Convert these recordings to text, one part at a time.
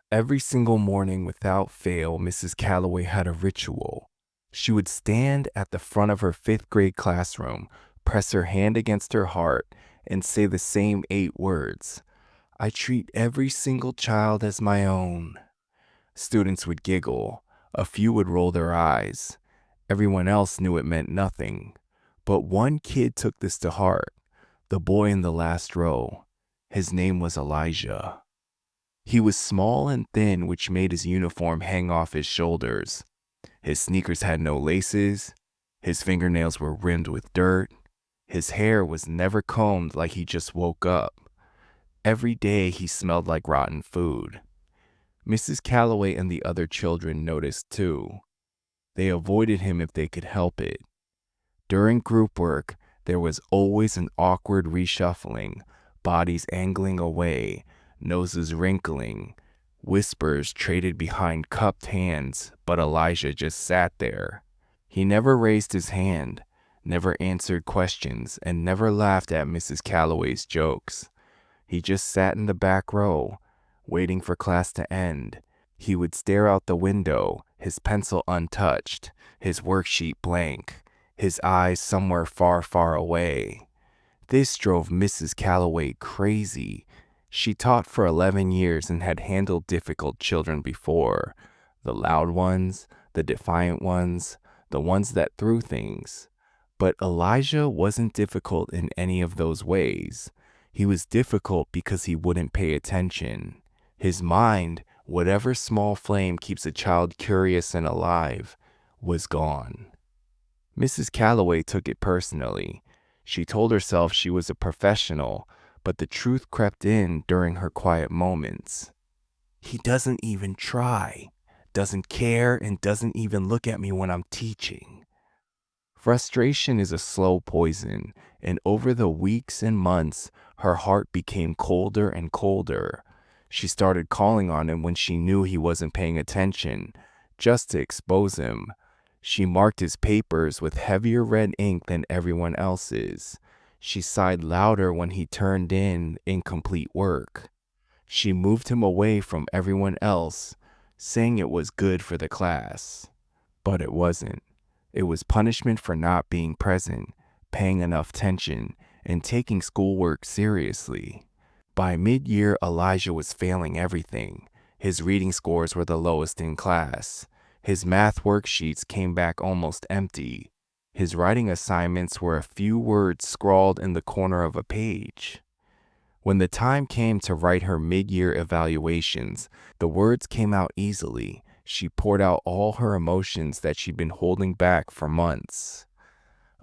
Every single morning without fail, Mrs. Calloway had a ritual. She would stand at the front of her fifth grade classroom, press her hand against her heart, and say the same 8 words: I treat every single child as my own. Students would giggle. A few would roll their eyes. Everyone else knew it meant nothing. But one kid took this to heart, the boy in the last row. His name was Elijah. He was small and thin, which made his uniform hang off his shoulders. His sneakers had no laces. His fingernails were rimmed with dirt. His hair was never combed like he just woke up. Every day he smelled like rotten food. Mrs. Calloway and the other children noticed too. They avoided him if they could help it. During group work, there was always an awkward reshuffling, bodies angling away, noses wrinkling, whispers traded behind cupped hands, but Elijah just sat there. He never raised his hand, never answered questions, and never laughed at Mrs. Calloway's jokes. He just sat in the back row, waiting for class to end. He would stare out the window, his pencil untouched, his worksheet blank, his eyes somewhere far, far away. This drove Mrs. Calloway crazy. She taught for 11 years and had handled difficult children before. The loud ones, the defiant ones, the ones that threw things. But Elijah wasn't difficult in any of those ways. He was difficult because he wouldn't pay attention. His mind, whatever small flame keeps a child curious and alive, was gone. Mrs. Calloway took it personally. She told herself she was a professional, but the truth crept in during her quiet moments. He doesn't even try, doesn't care, and doesn't even look at me when I'm teaching. Frustration is a slow poison, and over the weeks and months, her heart became colder and colder. She started calling on him when she knew he wasn't paying attention, just to expose him. She marked his papers with heavier red ink than everyone else's. She sighed louder when he turned in incomplete work. She moved him away from everyone else, saying it was good for the class. But it wasn't. It was punishment for not being present, paying enough attention, and taking schoolwork seriously. By mid-year, Elijah was failing everything. His reading scores were the lowest in class. His math worksheets came back almost empty. His writing assignments were a few words scrawled in the corner of a page. When the time came to write her mid-year evaluations, the words came out easily. She poured out all her emotions that she'd been holding back for months.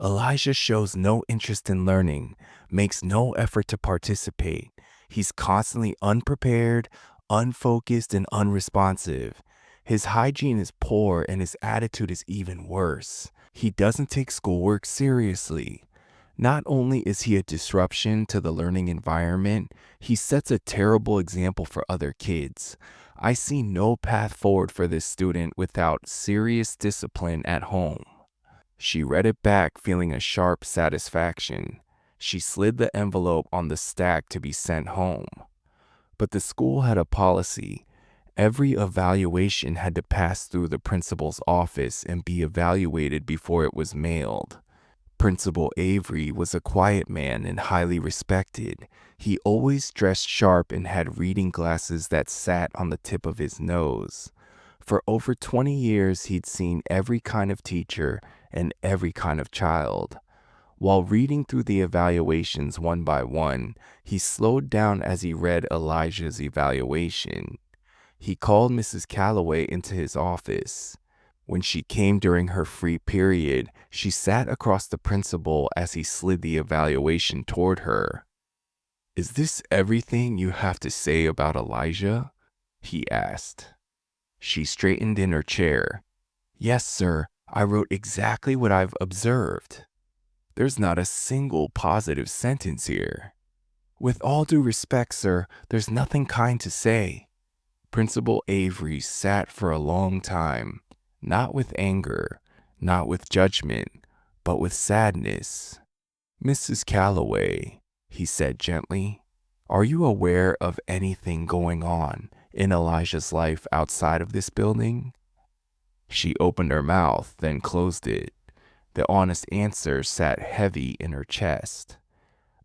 Elijah shows no interest in learning, makes no effort to participate. He's constantly unprepared, unfocused, and unresponsive. His hygiene is poor and his attitude is even worse. He doesn't take schoolwork seriously. Not only is he a disruption to the learning environment, he sets a terrible example for other kids. I see no path forward for this student without serious discipline at home. She read it back, feeling a sharp satisfaction. She slid the envelope on the stack to be sent home. But the school had a policy. Every evaluation had to pass through the principal's office and be evaluated before it was mailed. Principal Avery was a quiet man and highly respected. He always dressed sharp and had reading glasses that sat on the tip of his nose. For over 20 years, he'd seen every kind of teacher and every kind of child. While reading through the evaluations one by one, he slowed down as he read Elijah's evaluation. He called Mrs. Calloway into his office. When she came during her free period, she sat across the principal as he slid the evaluation toward her. "Is this everything you have to say about Elijah?" he asked. She straightened in her chair. "Yes, sir. I wrote exactly what I've observed. There's not a single positive sentence here. With all due respect, sir, there's nothing kind to say." Principal Avery sat for a long time, not with anger, not with judgment, but with sadness. "Mrs. Calloway," he said gently, "are you aware of anything going on in Elijah's life outside of this building? She opened her mouth, then closed it. The honest answer sat heavy in her chest.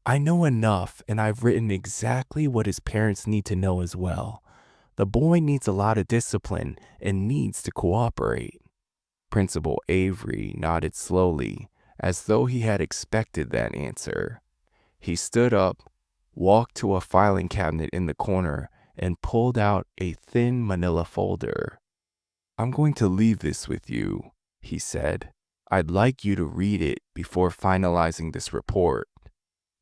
I know enough, and I've written exactly what his parents need to know as well. The boy needs a lot of discipline and needs to cooperate. Principal Avery nodded slowly, as though he had expected that answer. He stood up, walked to a filing cabinet in the corner, and pulled out a thin manila folder. I'm going to leave this with you, he said. I'd like you to read it before finalizing this report.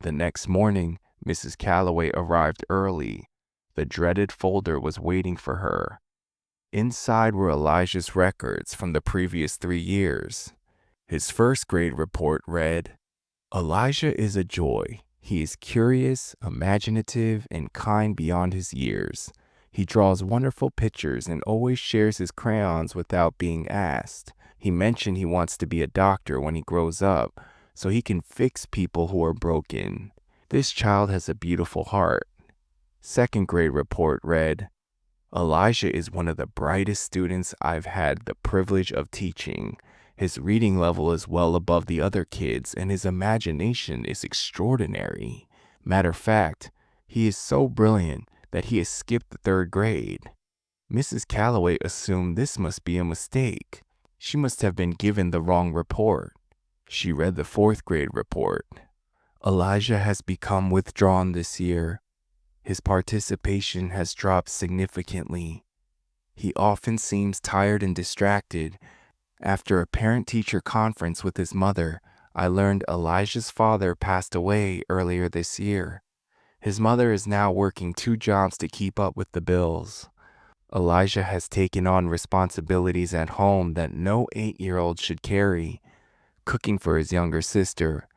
The next morning, Mrs. Calloway arrived early. The dreaded folder was waiting for her. Inside were Elijah's records from the previous 3 years. His first grade report read, Elijah is a joy. He is curious, imaginative, and kind beyond his years. He draws wonderful pictures and always shares his crayons without being asked. He mentioned he wants to be a doctor when he grows up, so he can fix people who are broken. This child has a beautiful heart. Second grade report read, Elijah is one of the brightest students I've had the privilege of teaching. His reading level is well above the other kids, and his imagination is extraordinary. Matter of fact, he is so brilliant that he has skipped the 3rd grade. Mrs. Calloway assumed this must be a mistake. She must have been given the wrong report. She read the 4th grade report. Elijah has become withdrawn this year. His participation has dropped significantly. He often seems tired and distracted. After a parent-teacher conference with his mother, I learned Elijah's father passed away earlier this year. His mother is now working 2 jobs to keep up with the bills. Elijah has taken on responsibilities at home that no 8-year-old should carry. Cooking for his younger sister,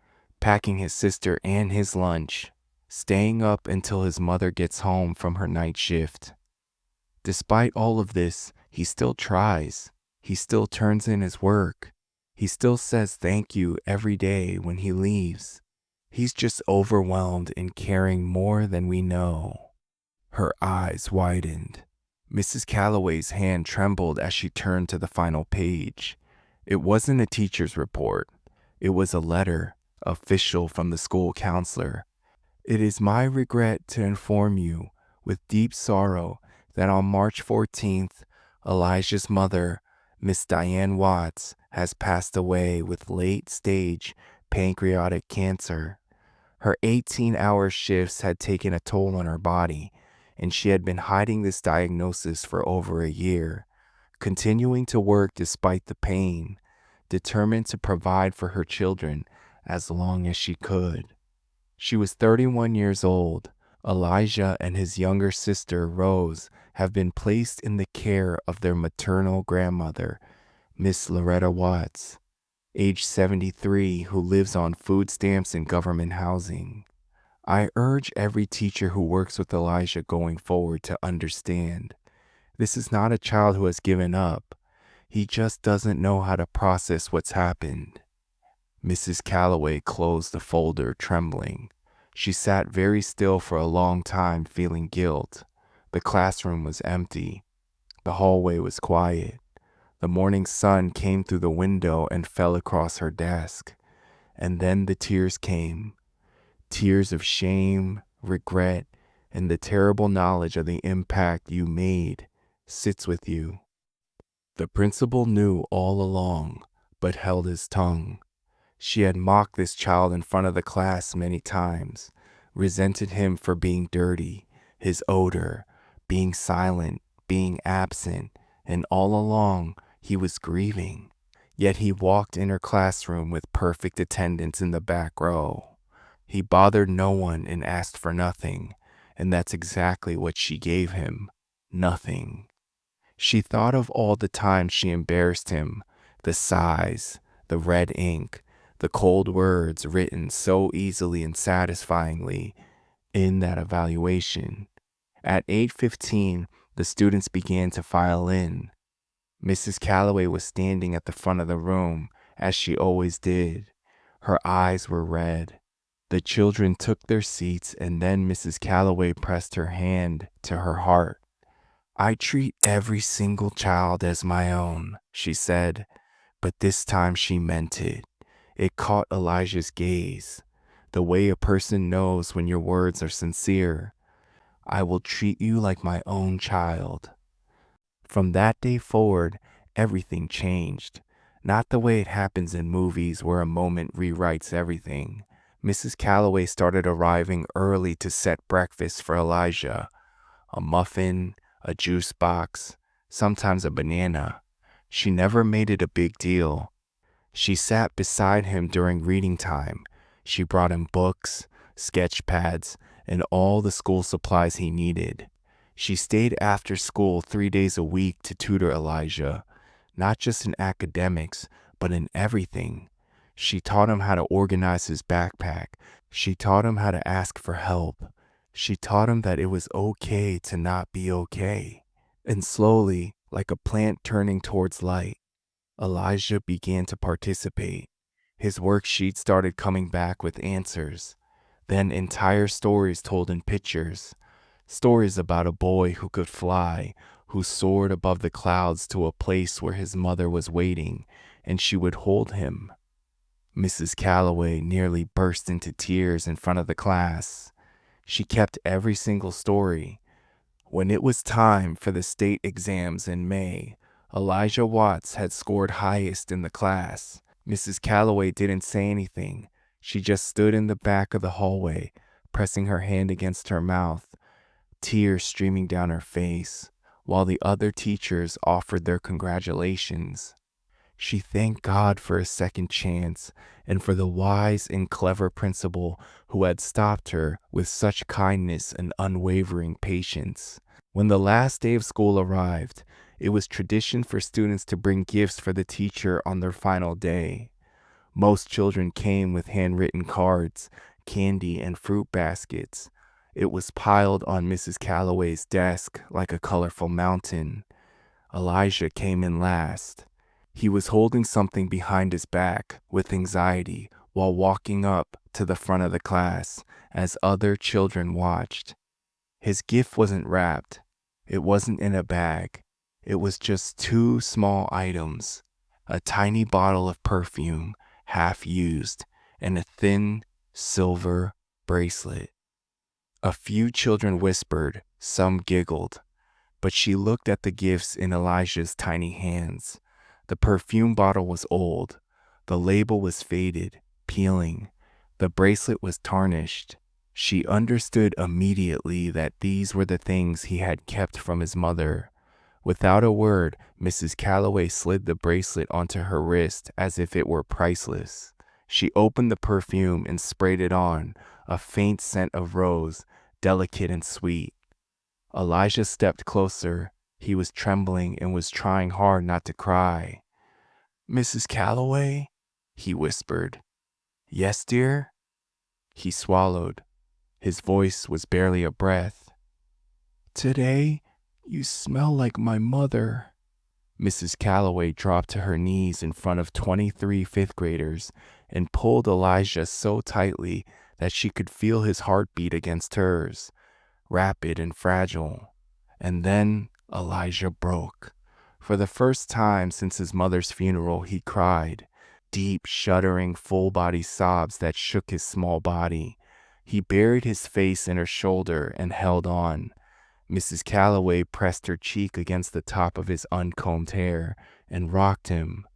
packing his sister and his lunch, staying up until his mother gets home from her night shift. Despite all of this, he still tries. He still turns in his work. He still says thank you every day when he leaves. He's just overwhelmed and caring more than we know. Her eyes widened. Mrs. Calloway's hand trembled as she turned to the final page. It wasn't a teacher's report. It was a letter, official from the school counselor. It is my regret to inform you, with deep sorrow, that on March 14th, Elijah's mother, Miss Diane Watts, has passed away with late-stage pancreatic cancer. Her 18-hour shifts had taken a toll on her body, and she had been hiding this diagnosis for over a year, continuing to work despite the pain, determined to provide for her children as long as she could. She was 31 years old. Elijah and his younger sister, Rose, have been placed in the care of their maternal grandmother, Miss Loretta Watts, age 73, who lives on food stamps and government housing. I urge every teacher who works with Elijah going forward to understand. This is not a child who has given up. He just doesn't know how to process what's happened. Mrs. Calloway closed the folder, trembling. She sat very still for a long time, feeling guilt. The classroom was empty. The hallway was quiet. The morning sun came through the window and fell across her desk. And then the tears came. Tears of shame, regret, and the terrible knowledge of the impact you made sits with you. The principal knew all along, but held his tongue. She had mocked this child in front of the class many times, resented him for being dirty, his odor, being silent, being absent, and all along he was grieving. Yet he walked in her classroom with perfect attendance in the back row. He bothered no one and asked for nothing, and that's exactly what she gave him, nothing. She thought of all the times she embarrassed him, the sighs, the red ink, the cold words written so easily and satisfyingly in that evaluation. At 8:15, the students began to file in. Mrs. Calloway was standing at the front of the room, as she always did. Her eyes were red. The children took their seats, and then Mrs. Calloway pressed her hand to her heart. I treat every single child as my own, she said, but this time she meant it. It caught Elijah's gaze, the way a person knows when your words are sincere. I will treat you like my own child. From that day forward, everything changed. Not the way it happens in movies where a moment rewrites everything. Mrs. Calloway started arriving early to set breakfast for Elijah. A muffin, a juice box, sometimes a banana. She never made it a big deal. She sat beside him during reading time. She brought him books, sketch pads, and all the school supplies he needed. She stayed after school 3 days a week to tutor Elijah, not just in academics, but in everything. She taught him how to organize his backpack. She taught him how to ask for help. She taught him that it was okay to not be okay. And slowly, like a plant turning towards light, Elijah began to participate. His worksheet started coming back with answers, then entire stories told in pictures. Stories about a boy who could fly, who soared above the clouds to a place where his mother was waiting, and she would hold him. Mrs. Calloway nearly burst into tears in front of the class. She kept every single story. When it was time for the state exams in May, Elijah Watts had scored highest in the class. Mrs. Calloway didn't say anything. She just stood in the back of the hallway, pressing her hand against her mouth, tears streaming down her face, while the other teachers offered their congratulations. She thanked God for a second chance and for the wise and clever principal who had stopped her with such kindness and unwavering patience. When the last day of school arrived, it was tradition for students to bring gifts for the teacher on their final day. Most children came with handwritten cards, candy, and fruit baskets. It was piled on Mrs. Calloway's desk like a colorful mountain. Elijah came in last. He was holding something behind his back with anxiety while walking up to the front of the class as other children watched. His gift wasn't wrapped. It wasn't in a bag. It was just two small items, a tiny bottle of perfume, half used, and a thin silver bracelet. A few children whispered, some giggled, but she looked at the gifts in Elijah's tiny hands. The perfume bottle was old. The label was faded, peeling. The bracelet was tarnished. She understood immediately that these were the things he had kept from his mother. Without a word, Mrs. Calloway slid the bracelet onto her wrist as if it were priceless. She opened the perfume and sprayed it on, a faint scent of rose, delicate and sweet. Elijah stepped closer. He was trembling and was trying hard not to cry. "Mrs. Calloway?" he whispered. "Yes, dear?" He swallowed. His voice was barely a breath. "Today, you smell like my mother." Mrs. Calloway dropped to her knees in front of 23 fifth graders and pulled Elijah so tightly that she could feel his heartbeat against hers, rapid and fragile. And then Elijah broke. For the first time since his mother's funeral, he cried, deep, shuddering, full-body sobs that shook his small body. He buried his face in her shoulder and held on. Mrs. Calloway pressed her cheek against the top of his uncombed hair and rocked him.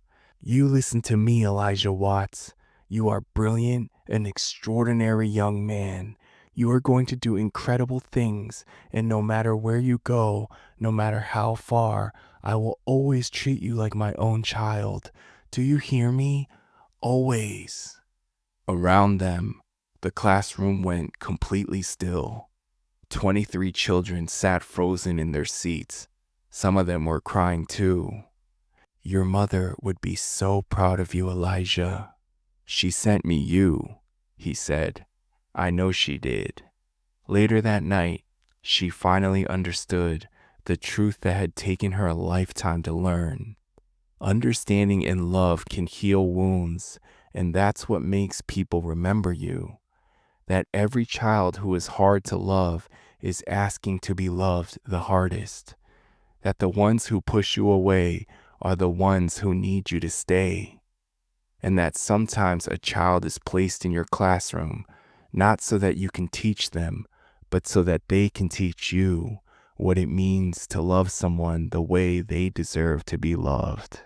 "You listen to me, Elijah Watts. You are brilliant, an extraordinary young man. You are going to do incredible things, and no matter where you go, no matter how far, I will always treat you like my own child. Do you hear me? Always." Around them, the classroom went completely still. 23 children sat frozen in their seats. Some of them were crying too. "Your mother would be so proud of you, Elijah." "She sent me you," he said. "I know she did." Later that night, she finally understood the truth that had taken her a lifetime to learn. Understanding and love can heal wounds, and that's what makes people remember you. That every child who is hard to love is asking to be loved the hardest. that the ones who push you away are the ones who need you to stay, and that sometimes a child is placed in your classroom not so that you can teach them, but so that they can teach you what it means to love someone the way they deserve to be loved.